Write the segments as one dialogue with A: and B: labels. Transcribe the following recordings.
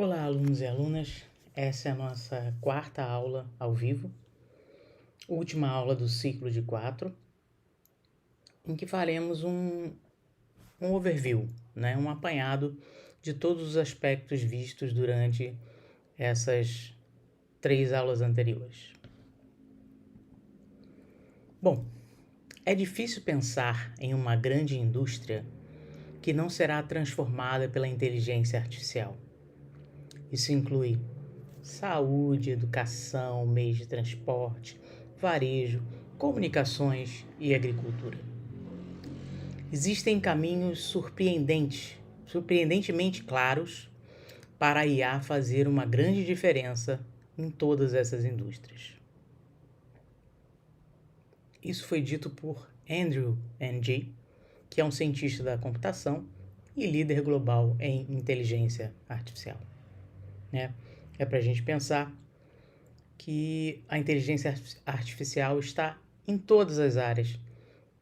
A: Olá, alunos e alunas. Essa é a nossa quarta aula ao vivo, última aula do ciclo de 4, em que faremos um overview, um apanhado de todos os aspectos vistos durante essas 3 aulas anteriores. Bom, é difícil pensar em uma grande indústria que não será transformada pela inteligência artificial. Isso inclui saúde, educação, meios de transporte, varejo, comunicações e agricultura. Existem caminhos surpreendentemente claros para a IA fazer uma grande diferença em todas essas indústrias. Isso foi dito por Andrew Ng, que é um cientista da computação e líder global em inteligência artificial. É para a gente pensar que a inteligência artificial está em todas as áreas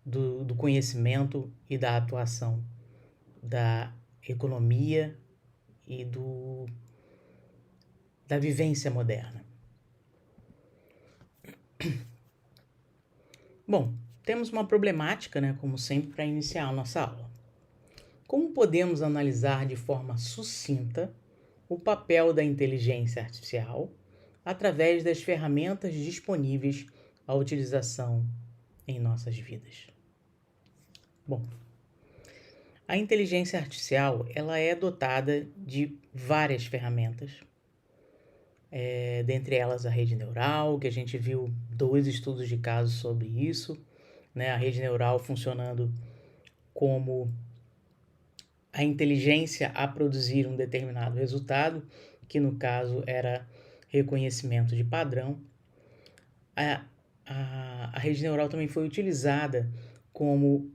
A: do conhecimento e da atuação da economia e da vivência moderna. Bom, temos uma problemática, como sempre, para iniciar a nossa aula. Como podemos analisar de forma sucinta o papel da inteligência artificial através das ferramentas disponíveis à utilização em nossas vidas? Bom, a inteligência artificial ela é dotada de várias ferramentas, dentre elas a rede neural, que a gente viu 2 estudos de caso sobre isso, a rede neural funcionando como a inteligência a produzir um determinado resultado, que no caso era reconhecimento de padrão. A rede neural também foi utilizada como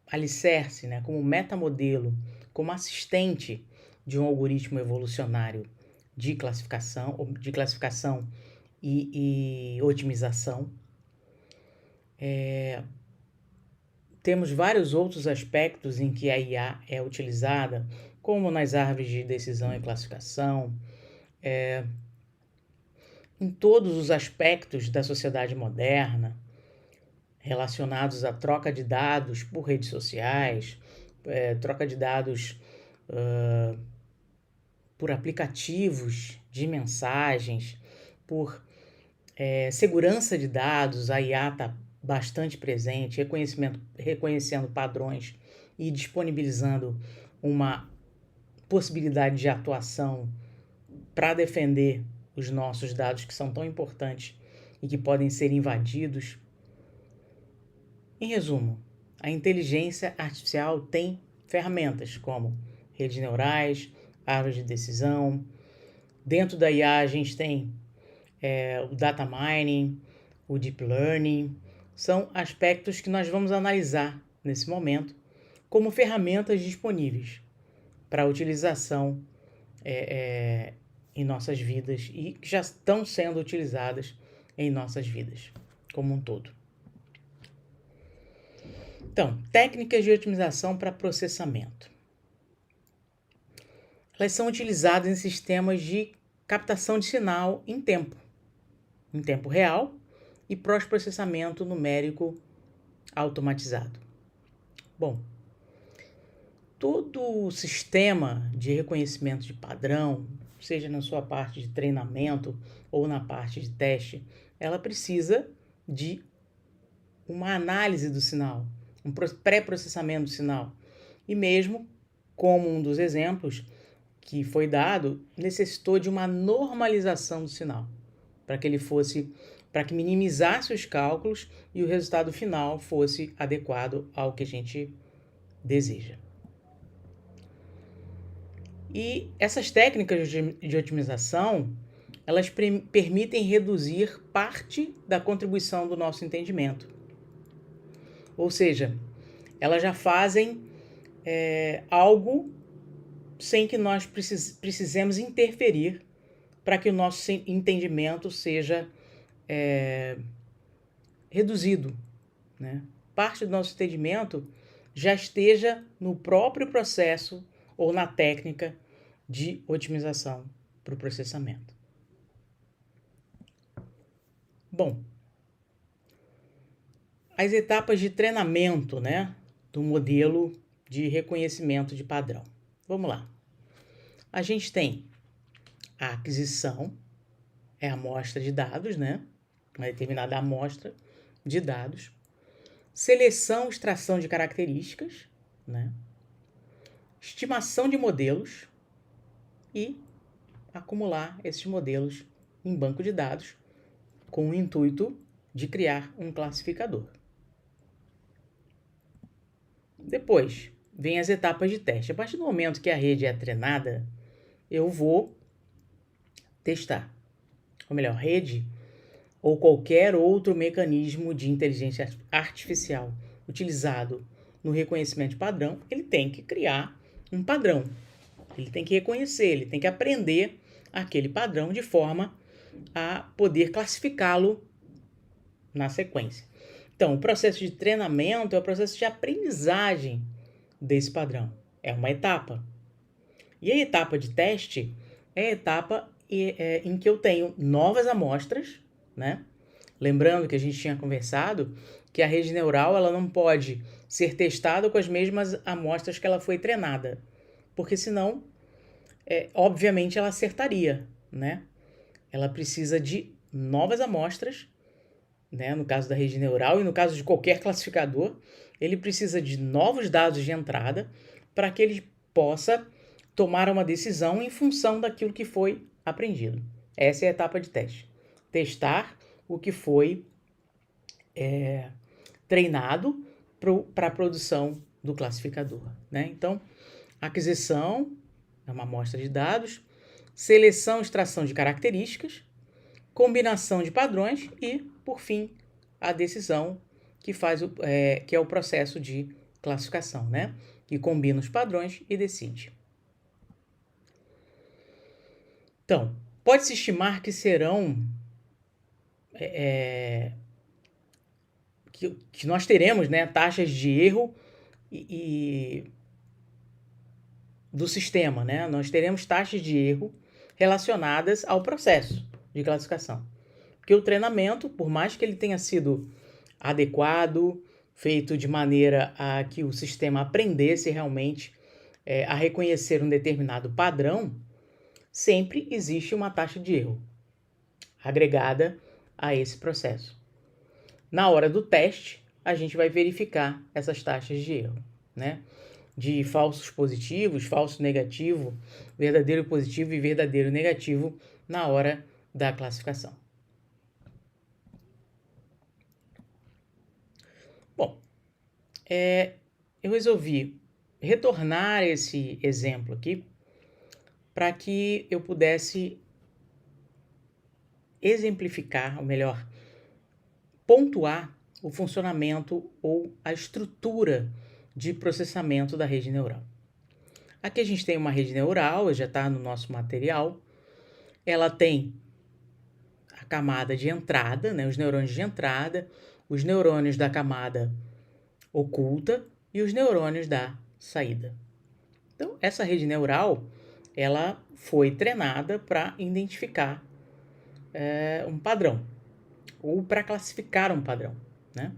A: alicerce, como metamodelo, como assistente de um algoritmo evolucionário de classificação e otimização. Temos vários outros aspectos em que a IA é utilizada, como nas árvores de decisão e classificação, em todos os aspectos da sociedade moderna, relacionados à troca de dados por redes sociais, troca de dados por aplicativos de mensagens, por segurança de dados. A IA está bastante presente, reconhecendo padrões e disponibilizando uma possibilidade de atuação para defender os nossos dados, que são tão importantes e que podem ser invadidos. Em resumo, a inteligência artificial tem ferramentas como redes neurais, árvores de decisão. Dentro da IA a gente tem o data mining, o deep learning. São aspectos que nós vamos analisar nesse momento como ferramentas disponíveis para utilização em nossas vidas e que já estão sendo utilizadas em nossas vidas como um todo. Então, técnicas de otimização para processamento. Elas são utilizadas em sistemas de captação de sinal em tempo real e pós-processamento numérico automatizado. Bom, todo o sistema de reconhecimento de padrão, seja na sua parte de treinamento ou na parte de teste, ela precisa de uma análise do sinal, um pré-processamento do sinal. E mesmo, como um dos exemplos que foi dado, necessitou de uma normalização do sinal, para que minimizasse os cálculos e o resultado final fosse adequado ao que a gente deseja. E essas técnicas de otimização, elas permitem reduzir parte da contribuição do nosso entendimento. Ou seja, elas já fazem algo sem que nós precisemos interferir para que o nosso entendimento seja reduzido. Parte do nosso entendimento já esteja no próprio processo ou na técnica de otimização para o processamento. Bom, as etapas de treinamento, né, do modelo de reconhecimento de padrão. Vamos lá. A gente tem a aquisição, é a amostra de dados, né, uma determinada amostra de dados. Seleção, extração de características, né, estimação de modelos e acumular esses modelos em banco de dados com o intuito de criar um classificador. Depois, vem as etapas de teste. A partir do momento que a rede é treinada, eu vou testar. Ou melhor, rede ou qualquer outro mecanismo de inteligência artificial utilizado no reconhecimento de padrão, ele tem que criar um padrão. Ele tem que reconhecer, ele tem que aprender aquele padrão de forma a poder classificá-lo na sequência. Então, o processo de treinamento é o processo de aprendizagem desse padrão. É uma etapa. E a etapa de teste é a etapa em que eu tenho novas amostras, né? Lembrando que a gente tinha conversado que a rede neural ela não pode ser testada com as mesmas amostras que ela foi treinada, porque senão, obviamente, ela acertaria, né? Ela precisa de novas amostras, né? No caso da rede neural e no caso de qualquer classificador, ele precisa de novos dados de entrada para que ele possa tomar uma decisão em função daquilo que foi aprendido. Essa é a etapa de teste. Testar o que foi treinado para a produção do classificador, né? Então, aquisição é uma amostra de dados, seleção e extração de características, combinação de padrões e, por fim, a decisão que é o processo de classificação, né? Que combina os padrões e decide. Então, pode-se estimar que serão que nós teremos, né, taxas de erro do sistema, né? Nós teremos taxas de erro relacionadas ao processo de classificação. Porque o treinamento, por mais que ele tenha sido adequado, feito de maneira a que o sistema aprendesse realmente a reconhecer um determinado padrão, sempre existe uma taxa de erro agregada a esse processo. Na hora do teste, a gente vai verificar essas taxas de erro, né? De falsos positivos, falso negativo, verdadeiro positivo e verdadeiro negativo na hora da classificação. Bom, eu resolvi retornar esse exemplo aqui para que eu pudesse exemplificar, ou melhor, pontuar o funcionamento ou a estrutura de processamento da rede neural. Aqui a gente tem uma rede neural, já está no nosso material. Ela tem a camada de entrada, né, os neurônios de entrada, os neurônios da camada oculta e os neurônios da saída. Então, essa rede neural, ela foi treinada para identificar um padrão, ou para classificar um padrão, né?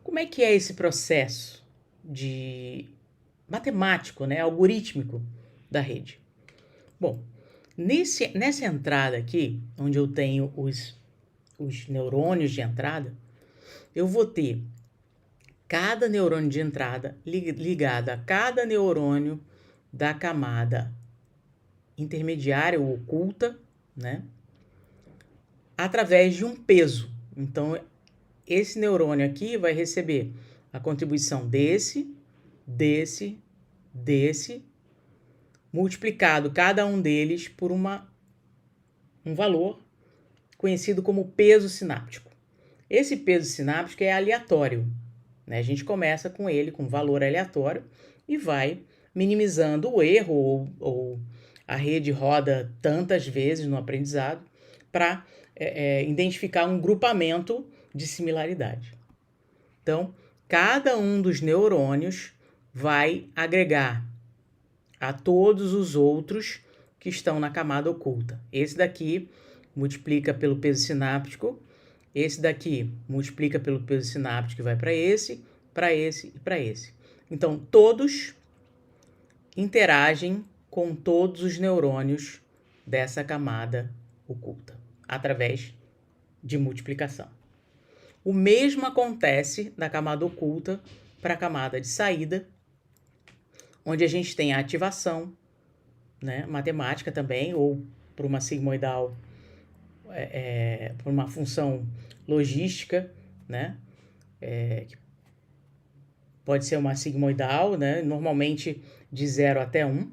A: Como é que é esse processo de matemático, né, algorítmico da rede? Bom, nessa entrada aqui, onde eu tenho os neurônios de entrada, eu vou ter cada neurônio de entrada ligado a cada neurônio da camada intermediária ou oculta, né? Através de um peso. Então, esse neurônio aqui vai receber a contribuição desse, multiplicado cada um deles por um valor conhecido como peso sináptico. Esse peso sináptico é aleatório, né? A gente começa com ele, com valor aleatório, e vai minimizando o erro, ou a rede roda tantas vezes no aprendizado para identificar um grupamento de similaridade. Então, cada um dos neurônios vai agregar a todos os outros que estão na camada oculta. Esse daqui multiplica pelo peso sináptico, esse daqui multiplica pelo peso sináptico e vai para esse e para esse. Então, todos interagem com todos os neurônios dessa camada oculta, através de multiplicação. O mesmo acontece da camada oculta para a camada de saída, onde a gente tem a ativação, né, matemática também, ou por uma sigmoidal, por uma função logística, né, que pode ser uma sigmoidal, né, normalmente de 0 até 1,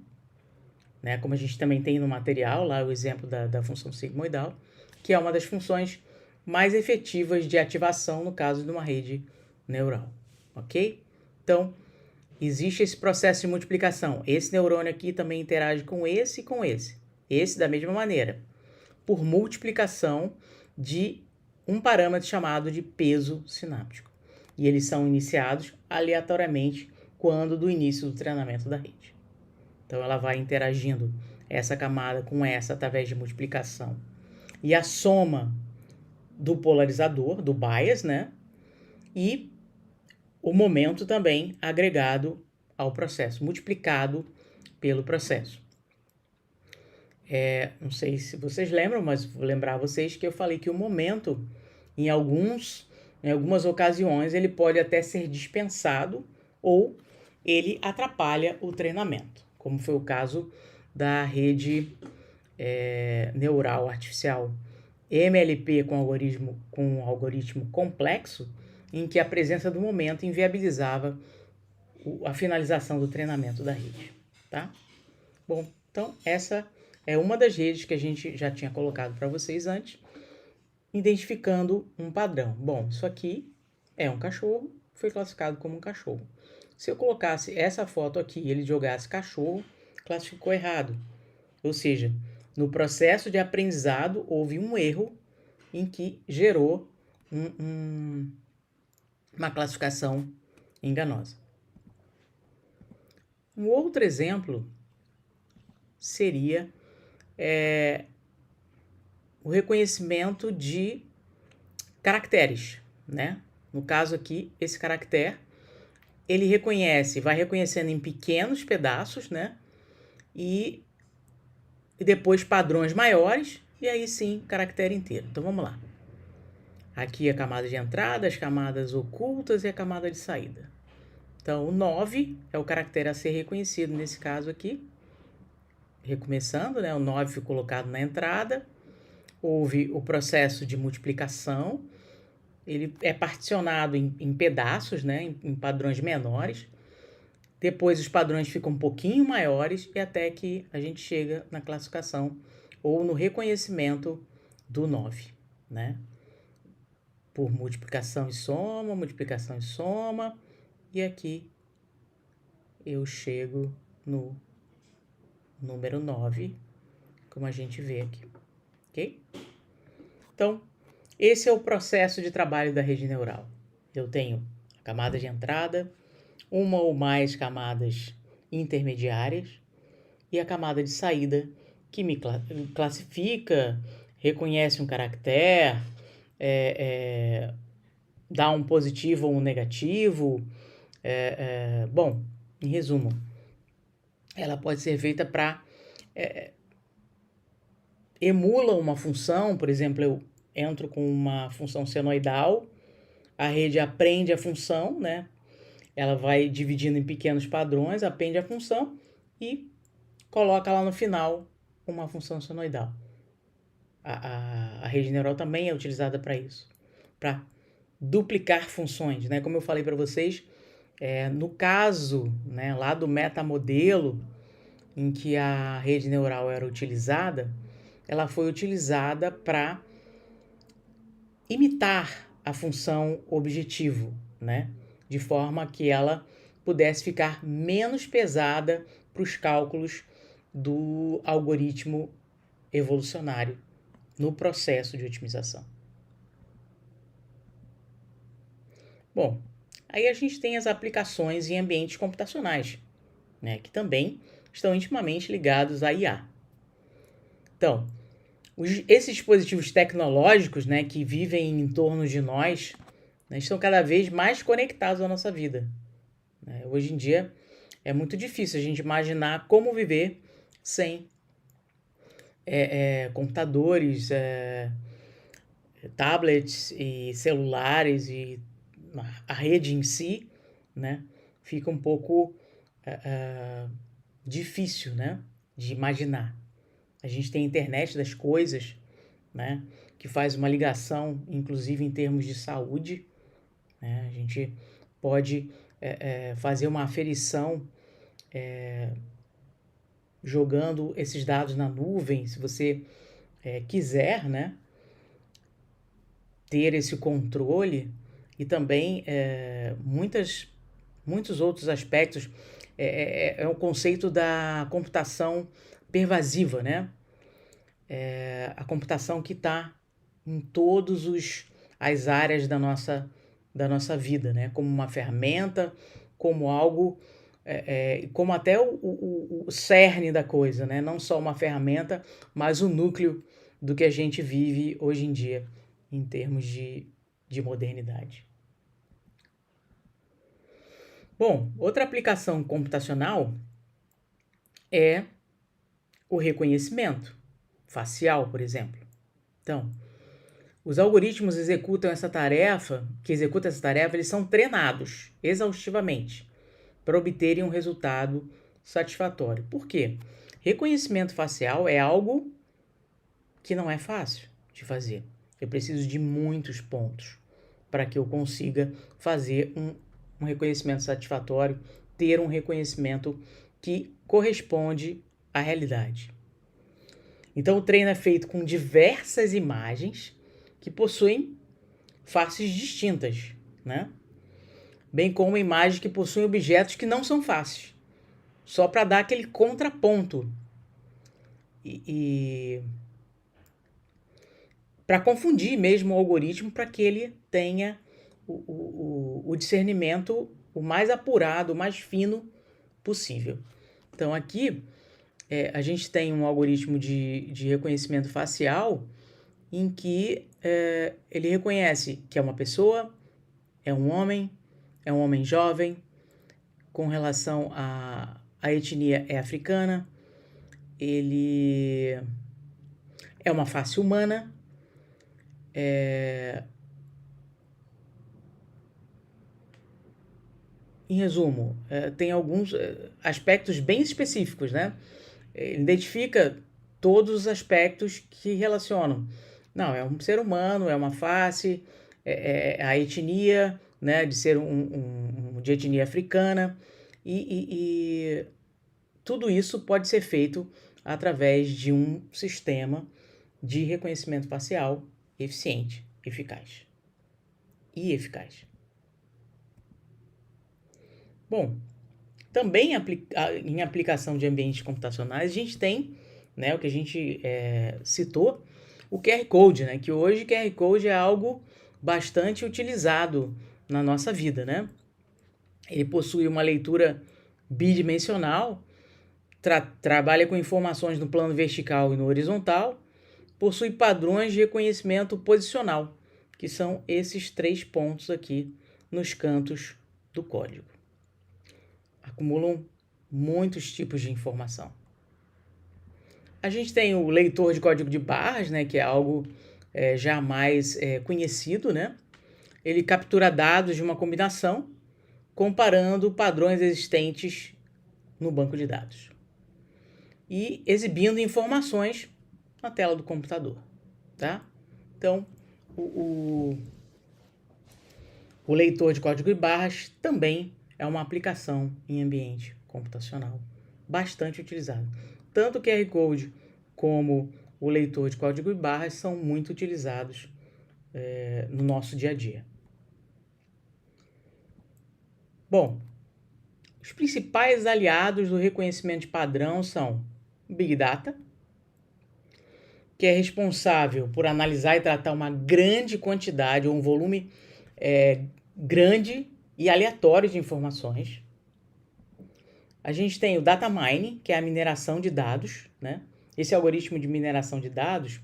A: né, como a gente também tem no material, lá o exemplo da função sigmoidal, que é uma das funções mais efetivas de ativação no caso de uma rede neural, ok? Então, existe esse processo de multiplicação. Esse neurônio aqui também interage com esse e com esse. Esse da mesma maneira, por multiplicação de um parâmetro chamado de peso sináptico. E eles são iniciados aleatoriamente quando do início do treinamento da rede. Então, ela vai interagindo essa camada com essa através de multiplicação. E a soma do polarizador, do bias, né? E o momento também agregado ao processo, multiplicado pelo processo. Não sei se vocês lembram, mas vou lembrar vocês que eu falei que o momento, em algumas ocasiões, ele pode até ser dispensado ou ele atrapalha o treinamento, como foi o caso da rede neural artificial MLP com algoritmo complexo, em que a presença do momento inviabilizava a finalização do treinamento da rede, tá? Bom, então essa é uma das redes que a gente já tinha colocado para vocês antes, identificando um padrão. Bom, isso aqui é um cachorro, foi classificado como um cachorro. Se eu colocasse essa foto aqui e ele jogasse cachorro, classificou errado. Ou seja, no processo de aprendizado houve um erro em que gerou uma classificação enganosa. Um outro exemplo seria o reconhecimento de caracteres, né? No caso aqui, esse caractere, ele vai reconhecendo em pequenos pedaços, né? E depois padrões maiores, e aí sim, caractere inteiro. Então vamos lá. Aqui a camada de entrada, as camadas ocultas e a camada de saída. Então, o 9 é o caractere a ser reconhecido nesse caso aqui. Recomeçando, né? O 9 foi colocado na entrada. Houve o processo de multiplicação. Ele é particionado em pedaços, né? Em padrões menores. Depois os padrões ficam um pouquinho maiores e até que a gente chega na classificação ou no reconhecimento do 9, né? Por multiplicação e soma, e aqui eu chego no número 9, como a gente vê aqui, ok? Então, esse é o processo de trabalho da rede neural. Eu tenho a camada de entrada, uma ou mais camadas intermediárias e a camada de saída que me classifica, reconhece um caractere, dá um positivo ou um negativo. Bom, em resumo, ela pode ser feita para emula uma função, por exemplo, eu entro com uma função senoidal, a rede aprende a função, né? Ela vai dividindo em pequenos padrões, aprende a função e coloca lá no final uma função senoidal. A rede neural também é utilizada para isso, para duplicar funções, né? Como eu falei para vocês, no caso, né, lá do metamodelo em que a rede neural era utilizada, ela foi utilizada para imitar a função objetivo, né? De forma que ela pudesse ficar menos pesada para os cálculos do algoritmo evolucionário no processo de otimização. Bom, aí a gente tem as aplicações em ambientes computacionais, né, que também estão intimamente ligados à IA. Então, esses dispositivos tecnológicos, né, que vivem em torno de nós, né, estão cada vez mais conectados à nossa vida. Hoje em dia é muito difícil a gente imaginar como viver sem computadores, tablets e celulares e a rede em si, né, fica um pouco difícil, né, de imaginar. A gente tem a internet das coisas, né, que faz uma ligação, inclusive em termos de saúde, né, a gente pode fazer uma aferição jogando esses dados na nuvem, se você quiser, né, ter esse controle e também muitos outros aspectos. É o conceito da computação pervasiva, né? A computação que está em todas as áreas da nossa vida, né? Como uma ferramenta, como algo, como até o cerne da coisa, né? Não só uma ferramenta, mas o núcleo do que a gente vive hoje em dia, em termos de modernidade. Bom, outra aplicação computacional é o reconhecimento facial, por exemplo. Então, os algoritmos que executam essa tarefa, eles são treinados exaustivamente para obterem um resultado satisfatório. Por quê? Reconhecimento facial é algo que não é fácil de fazer. Eu preciso de muitos pontos para que eu consiga fazer um reconhecimento satisfatório, ter um reconhecimento que corresponde à realidade. Então, o treino é feito com diversas imagens que possuem faces distintas, né? Bem como imagens que possuem objetos que não são faces, só para dar aquele contraponto e para confundir mesmo o algoritmo, para que ele tenha o discernimento o mais apurado, o mais fino possível. Então aqui a gente tem um algoritmo de reconhecimento facial em que ele reconhece que é uma pessoa, é um homem jovem, com relação à etnia é africana, ele é uma face humana, em resumo, tem alguns aspectos bem específicos, né? Ele identifica todos os aspectos que relacionam. Não, é um ser humano, é uma face, a etnia, né, de ser de etnia africana, e tudo isso pode ser feito através de um sistema de reconhecimento facial eficiente, eficaz e eficaz. Bom, também em aplicação de ambientes computacionais, a gente tem, né, o que a gente citou, o QR Code, né, que hoje o QR Code é algo bastante utilizado na nossa vida, né? Ele possui uma leitura bidimensional, trabalha com informações no plano vertical e no horizontal, possui padrões de reconhecimento posicional, que são esses 3 pontos aqui nos cantos do código. Acumulam muitos tipos de informação. A gente tem o leitor de código de barras, né, que é algo já mais conhecido, né? Ele captura dados de uma combinação, comparando padrões existentes no banco de dados e exibindo informações na tela do computador, tá? Então, o leitor de código de barras também é uma aplicação em ambiente computacional bastante utilizado. Tanto o QR Code como o leitor de código de barras são muito utilizados no nosso dia a dia. Bom, os principais aliados do reconhecimento de padrão são o Big Data, que é responsável por analisar e tratar uma grande quantidade ou um volume grande e aleatório de informações. A gente tem o data mining, que é a mineração de dados, né? Esse algoritmo de mineração de dados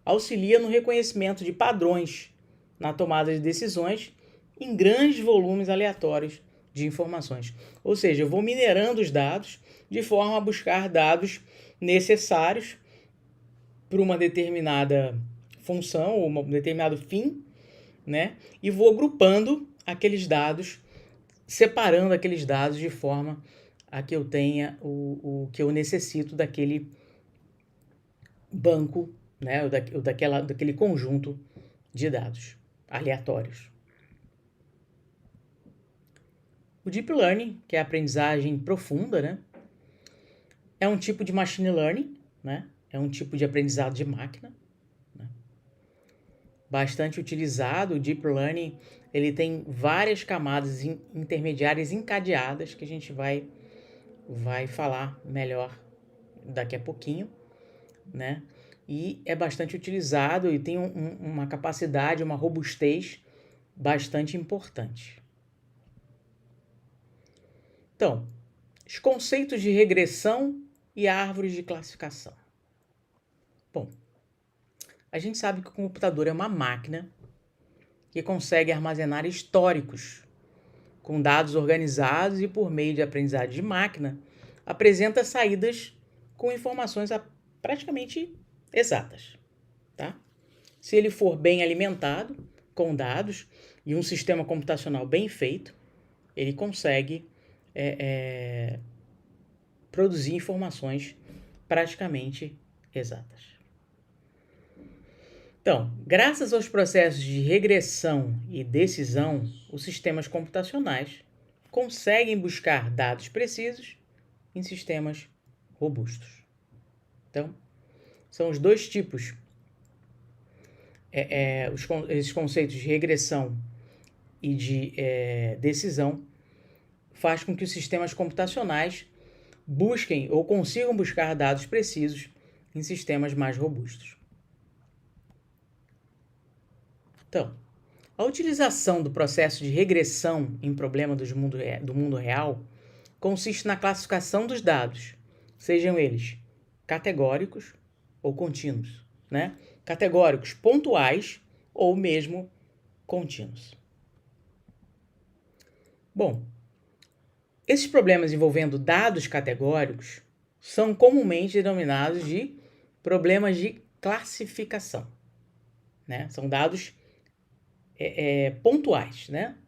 A: auxilia no reconhecimento de padrões na tomada de decisões em grandes volumes aleatórios de informações. Ou seja, eu vou minerando os dados de forma a buscar dados necessários para uma determinada função ou um determinado fim, né? E vou agrupando aqueles dados, separando aqueles dados de forma a que eu tenha o que eu necessito daquele banco, né? Ou daquele conjunto de dados aleatórios. O Deep Learning, que é a aprendizagem profunda, né? É um tipo de machine learning, né? É um tipo de aprendizado de máquina, né? Bastante utilizado. O Deep Learning, ele tem várias camadas intermediárias encadeadas que a gente vai falar melhor daqui a pouquinho, né? E é bastante utilizado e tem uma capacidade, uma robustez bastante importante. Então, os conceitos de regressão e árvores de classificação. Bom, a gente sabe que o computador é uma máquina que consegue armazenar históricos com dados organizados e, por meio de aprendizagem de máquina, apresenta saídas com informações praticamente exatas, tá? Se ele for bem alimentado com dados e um sistema computacional bem feito, ele consegue produzir informações praticamente exatas. Então, graças aos processos de regressão e decisão, os sistemas computacionais conseguem buscar dados precisos em sistemas robustos. Então, são os dois tipos. Esses conceitos de regressão e de decisão faz com que os sistemas computacionais busquem ou consigam buscar dados precisos em sistemas mais robustos. Então, a utilização do processo de regressão em problema do mundo real consiste na classificação dos dados, sejam eles categóricos ou contínuos, né? Categóricos pontuais ou mesmo contínuos. Bom, esses problemas envolvendo dados categóricos são comumente denominados de problemas de classificação, né? São dados pontuais, né?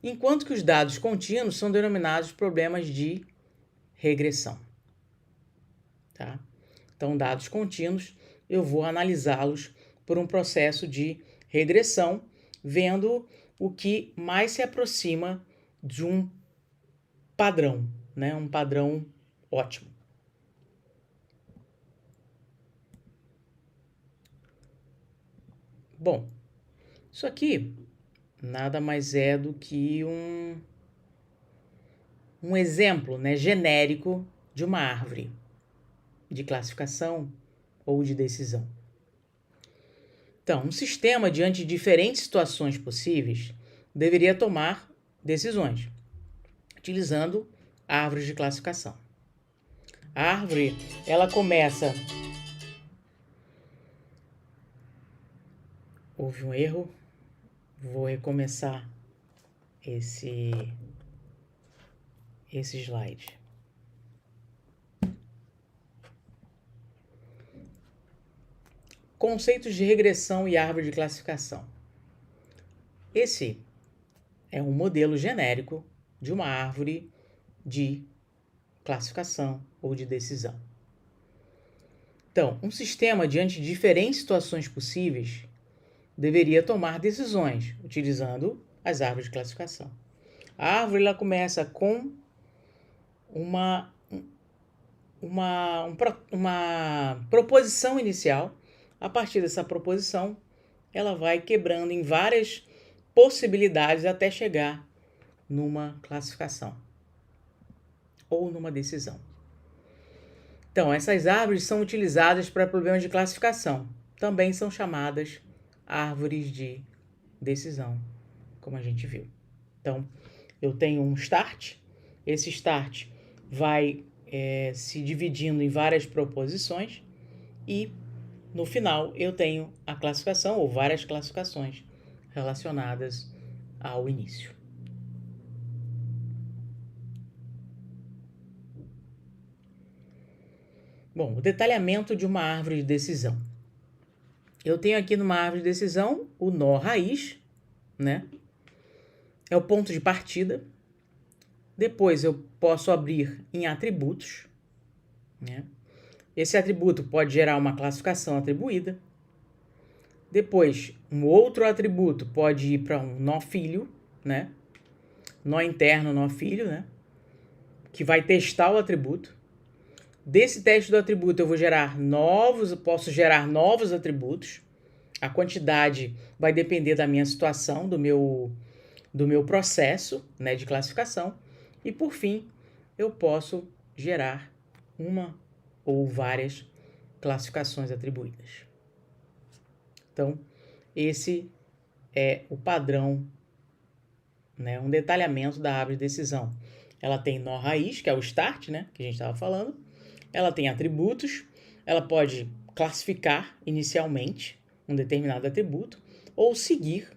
A: Enquanto que os dados contínuos são denominados problemas de regressão, tá? Então, dados contínuos, eu vou analisá-los por um processo de regressão, vendo o que mais se aproxima de um padrão, né? Um padrão ótimo. Bom, isso aqui nada mais é do que um exemplo, né, genérico de uma árvore de classificação ou de decisão. Então, um sistema, diante de diferentes situações possíveis, deveria tomar decisões, utilizando árvores de classificação. A árvore, ela começa... Houve um erro. Vou recomeçar esse slide. Conceitos de regressão e árvore de classificação. Esse é um modelo genérico de uma árvore de classificação ou de decisão. Então, um sistema, diante de diferentes situações possíveis, deveria tomar decisões utilizando as árvores de classificação. A árvore ela começa com uma proposição inicial. A partir dessa proposição, ela vai quebrando em várias possibilidades até chegar numa classificação ou numa decisão. Então, essas árvores são utilizadas para problemas de classificação. Também são chamadas árvores de decisão, como a gente viu. Então, eu tenho um start. Esse start vai se dividindo em várias proposições e no final eu tenho a classificação ou várias classificações relacionadas ao início. Bom, o detalhamento de uma árvore de decisão. Eu tenho aqui numa árvore de decisão o nó raiz, né? É o ponto de partida. Depois eu posso abrir em atributos, né? Esse atributo pode gerar uma classificação atribuída. Depois, um outro atributo pode ir para um nó filho, né? Nó interno, nó filho, né? Que vai testar o atributo. Desse teste do atributo eu posso gerar novos atributos. A quantidade vai depender da minha situação, do meu processo, né, de classificação. E por fim, eu posso gerar uma ou várias classificações atribuídas. Então, esse é o padrão, né, um detalhamento da árvore de decisão. Ela tem nó raiz, que é o start, né, que a gente estava falando. Ela tem atributos, ela pode classificar inicialmente um determinado atributo ou seguir,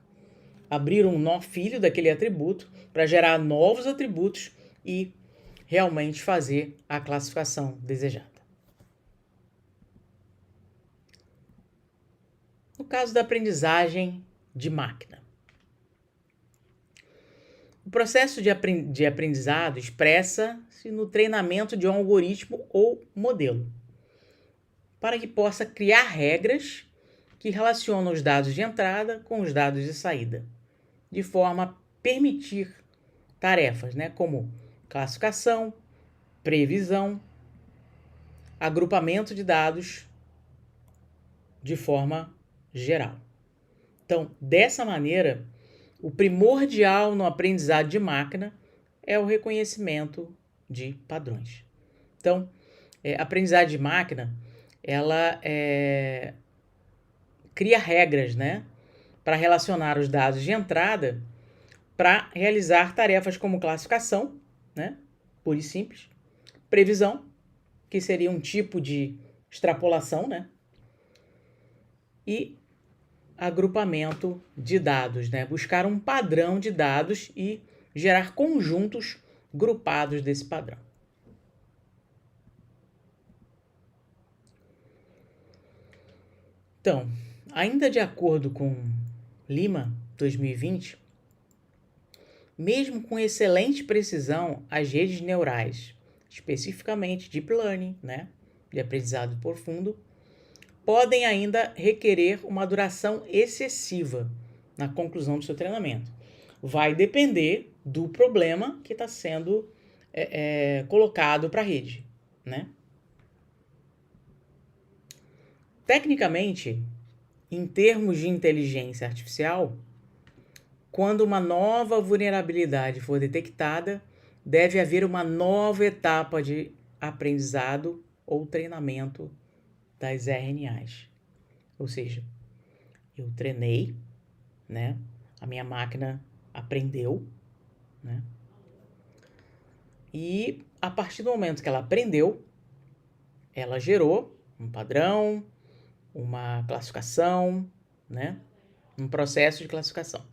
A: abrir um nó filho daquele atributo para gerar novos atributos e realmente fazer a classificação desejada. No caso da aprendizagem de máquina. O processo de aprendizado expressa-se no treinamento de um algoritmo ou modelo, para que possa criar regras que relacionam os dados de entrada com os dados de saída, de forma a permitir tarefas, né, como classificação, previsão, agrupamento de dados de forma geral. Então, dessa maneira, o primordial no aprendizado de máquina é o reconhecimento de padrões. Então, a aprendizagem de máquina, ela cria regras, né, para relacionar os dados de entrada para realizar tarefas como classificação, né, pura e simples, previsão, que seria um tipo de extrapolação, né, e agrupamento de dados, né, buscar um padrão de dados e gerar conjuntos grupados desse padrão. Então, ainda de acordo com Lima, 2020, mesmo com excelente precisão, as redes neurais, especificamente Deep Learning, né, de aprendizado profundo, podem ainda requerer uma duração excessiva na conclusão do seu treinamento. Vai depender do problema que está sendo colocado para a rede, né? Tecnicamente, em termos de inteligência artificial, quando uma nova vulnerabilidade for detectada, deve haver uma nova etapa de aprendizado ou treinamento das RNAs. Ou seja, eu treinei, né? A minha máquina aprendeu, né? E a partir do momento que ela aprendeu, ela gerou um padrão, uma classificação, né? Um processo de classificação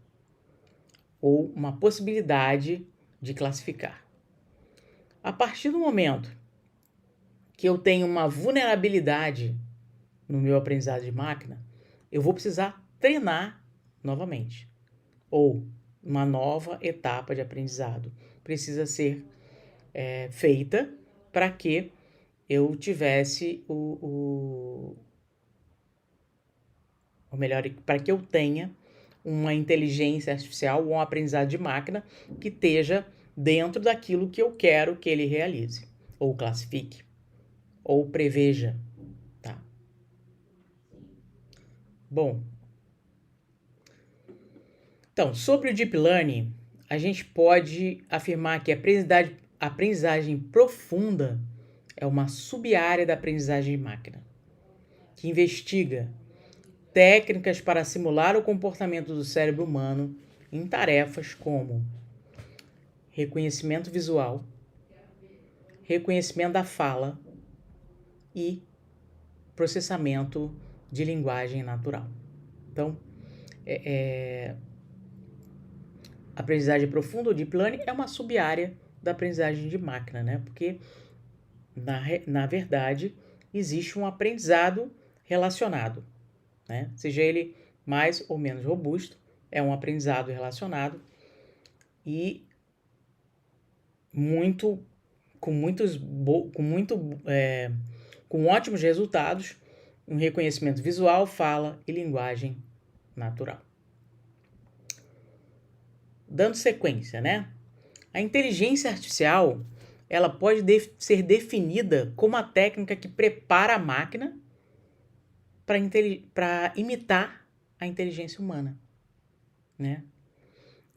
A: ou uma possibilidade de classificar. A partir do momento que eu tenho uma vulnerabilidade no meu aprendizado de máquina, eu vou precisar treinar novamente. Ou uma nova etapa de aprendizado precisa ser feita para que eu tivesse ou melhor, para que eu tenha uma inteligência artificial ou um aprendizado de máquina que esteja dentro daquilo que eu quero que ele realize, ou classifique, ou preveja, tá? Bom, então, sobre o Deep Learning, a gente pode afirmar que a aprendizagem profunda é uma sub-área da aprendizagem de máquina, que investiga técnicas para simular o comportamento do cérebro humano em tarefas como reconhecimento visual, reconhecimento da fala e processamento de linguagem natural. Então, a aprendizagem profunda, ou Deep Learning, é uma sub-área da aprendizagem de máquina, né? Porque, na verdade, existe um aprendizado relacionado, né? Seja ele mais ou menos robusto, é um aprendizado relacionado e com ótimos resultados, um reconhecimento visual, fala e linguagem natural. Dando sequência, né? A inteligência artificial, ela pode ser definida como a técnica que prepara a máquina para imitar a inteligência humana, né?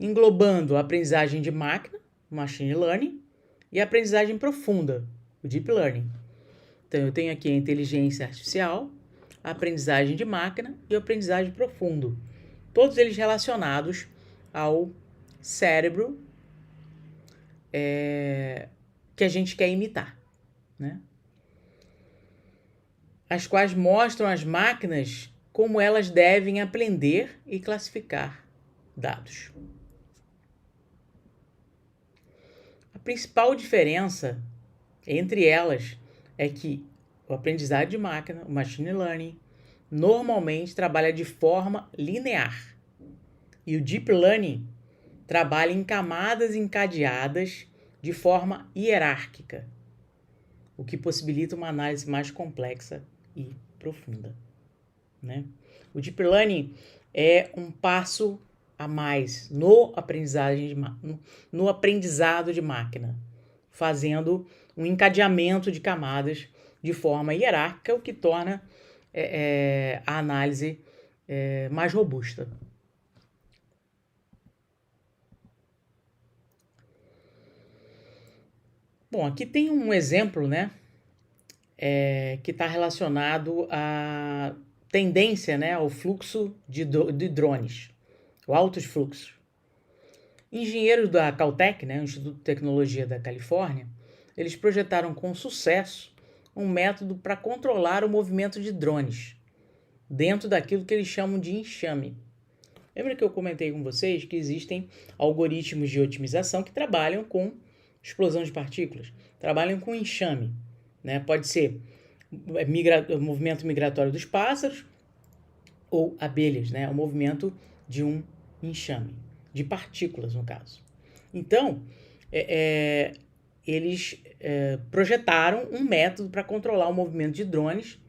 A: Englobando a aprendizagem de máquina, machine learning, e a aprendizagem profunda, o deep learning. Então, eu tenho aqui a inteligência artificial, a aprendizagem de máquina e a aprendizagem profundo. Todos eles relacionados ao cérebro que a gente quer imitar, né? As quais mostram às máquinas como elas devem aprender e classificar dados. A principal diferença entre elas é que o aprendizado de máquina, o machine learning, normalmente trabalha de forma linear e o deep learning trabalha em camadas encadeadas de forma hierárquica, o que possibilita uma análise mais complexa e profunda, né? O deep learning é um passo a mais no aprendizado de máquina, fazendo um encadeamento de camadas de forma hierárquica, o que torna a análise mais robusta. Bom, aqui tem um exemplo, né, que está relacionado à tendência, né, ao fluxo de drones, o altos fluxos. Engenheiros da Caltech, né, Instituto de Tecnologia da Califórnia, eles projetaram com sucesso um método para controlar o movimento de drones dentro daquilo que eles chamam de enxame. Lembra que eu comentei com vocês que existem algoritmos de otimização que trabalham com explosão de partículas, trabalham com enxame, né? Pode ser o movimento migratório dos pássaros ou abelhas, né? O movimento de um enxame, de partículas no caso. Então, eles projetaram um método para controlar o movimento de drones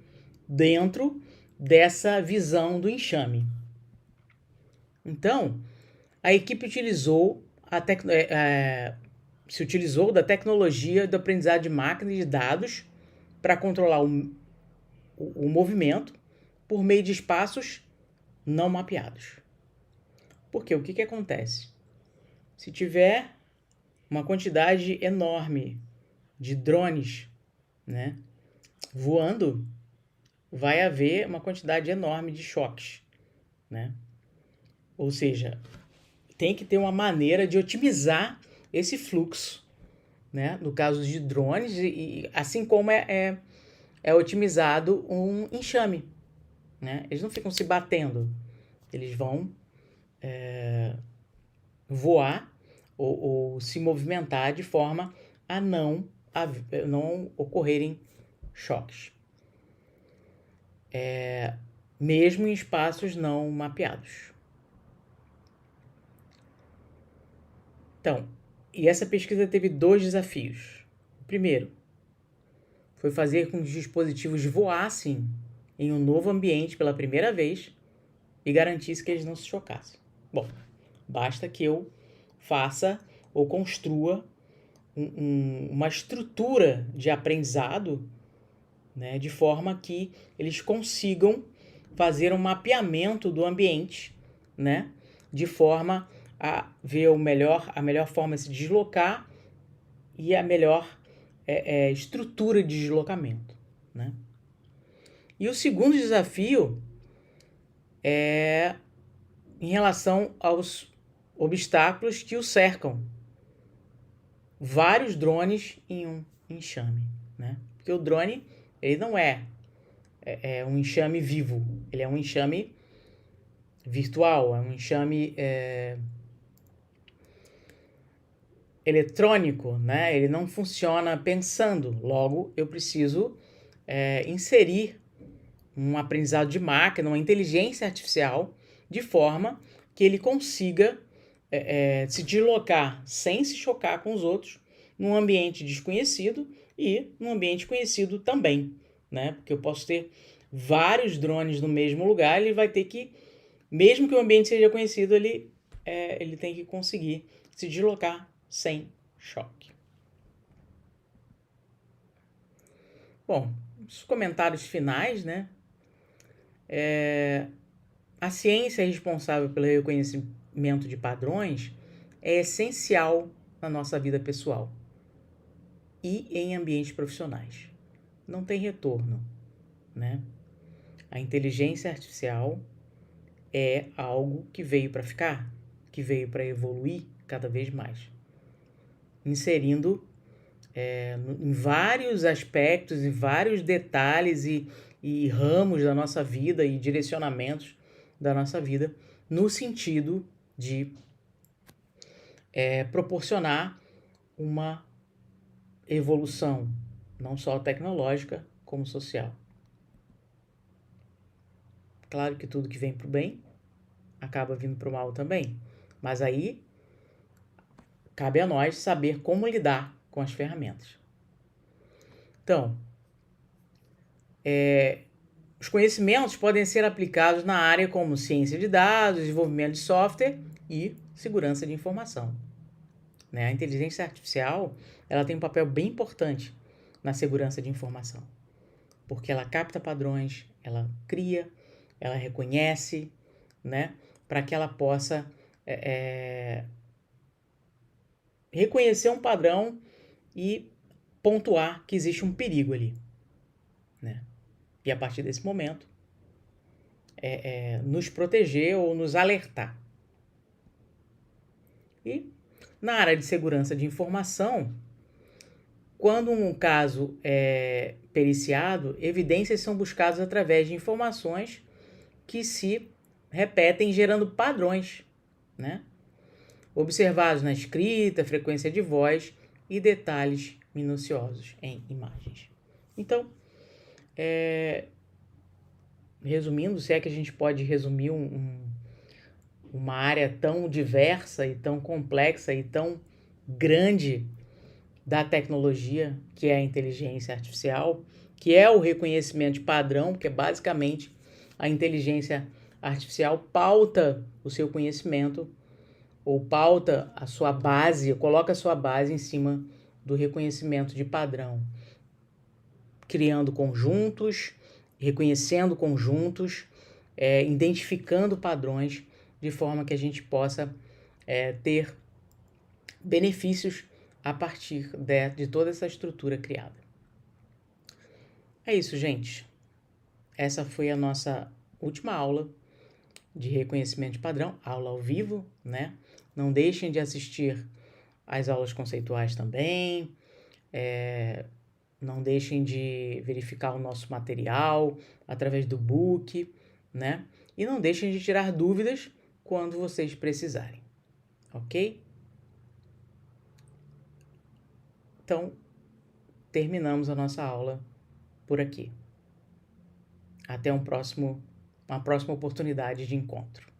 A: dentro dessa visão do enxame. Então, a equipe se utilizou da tecnologia do aprendizado de máquina e de dados para controlar o movimento por meio de espaços não mapeados. Porque o que acontece? Se tiver uma quantidade enorme de drones, né, voando, vai haver uma quantidade enorme de choques, né? Ou seja, tem que ter uma maneira de otimizar esse fluxo, né? No caso de drones, e assim como é otimizado um enxame, né? Eles não ficam se batendo, eles vão voar ou se movimentar de forma a não ocorrerem choques, mesmo em espaços não mapeados. Então, e essa pesquisa teve 2 desafios. O primeiro foi fazer com que os dispositivos voassem em um novo ambiente pela primeira vez e garantisse que eles não se chocassem. Bom, basta que eu faça ou construa uma estrutura de aprendizado, né, de forma que eles consigam fazer um mapeamento do ambiente, né, de forma a ver a melhor forma de se deslocar e a melhor estrutura de deslocamento, né? E o segundo desafio é em relação aos obstáculos que o cercam. Vários drones em um enxame, né? Porque o drone, ele não é um enxame vivo, ele é um enxame virtual, é um enxame eletrônico, né? Ele não funciona pensando, logo eu preciso inserir um aprendizado de máquina, uma inteligência artificial, de forma que ele consiga se deslocar sem se chocar com os outros, num ambiente desconhecido e num ambiente conhecido também, né? Porque eu posso ter vários drones no mesmo lugar, ele vai ter que, mesmo que o ambiente seja conhecido, ele tem que conseguir se deslocar sem choque. Bom, os comentários finais, né? A ciência responsável pelo reconhecimento de padrões é essencial na nossa vida pessoal e em ambientes profissionais. Não tem retorno, né? A inteligência artificial é algo que veio para ficar, que veio para evoluir cada vez mais, inserindo em vários aspectos, em vários detalhes e ramos da nossa vida e direcionamentos da nossa vida, no sentido de proporcionar uma evolução, não só tecnológica, como social. Claro que tudo que vem para o bem acaba vindo para o mal também, mas aí cabe a nós saber como lidar com as ferramentas. Então, os conhecimentos podem ser aplicados na área como ciência de dados, desenvolvimento de software e segurança de informação. A inteligência artificial ela tem um papel bem importante na segurança de informação, porque ela capta padrões, ela cria, ela reconhece, né, para que ela possa reconhecer um padrão e pontuar que existe um perigo ali, né? E a partir desse momento, nos proteger ou nos alertar. E na área de segurança de informação, quando um caso é periciado, evidências são buscadas através de informações que se repetem, gerando padrões, né? Observados na escrita, frequência de voz e detalhes minuciosos em imagens. Então, resumindo, se é que a gente pode resumir uma área tão diversa e tão complexa e tão grande da tecnologia, que é a inteligência artificial, que é o reconhecimento de padrão, que é basicamente a inteligência artificial pauta o seu conhecimento ou pauta a sua base, coloca a sua base em cima do reconhecimento de padrão, criando conjuntos, reconhecendo conjuntos, identificando padrões, de forma que a gente possa ter benefícios a partir de toda essa estrutura criada. É isso, gente. Essa foi a nossa última aula de reconhecimento de padrão, aula ao vivo, né? Não deixem de assistir às aulas conceituais também, não deixem de verificar o nosso material através do book, né? E não deixem de tirar dúvidas quando vocês precisarem, ok? Então, terminamos a nossa aula por aqui. Até uma próxima oportunidade de encontro.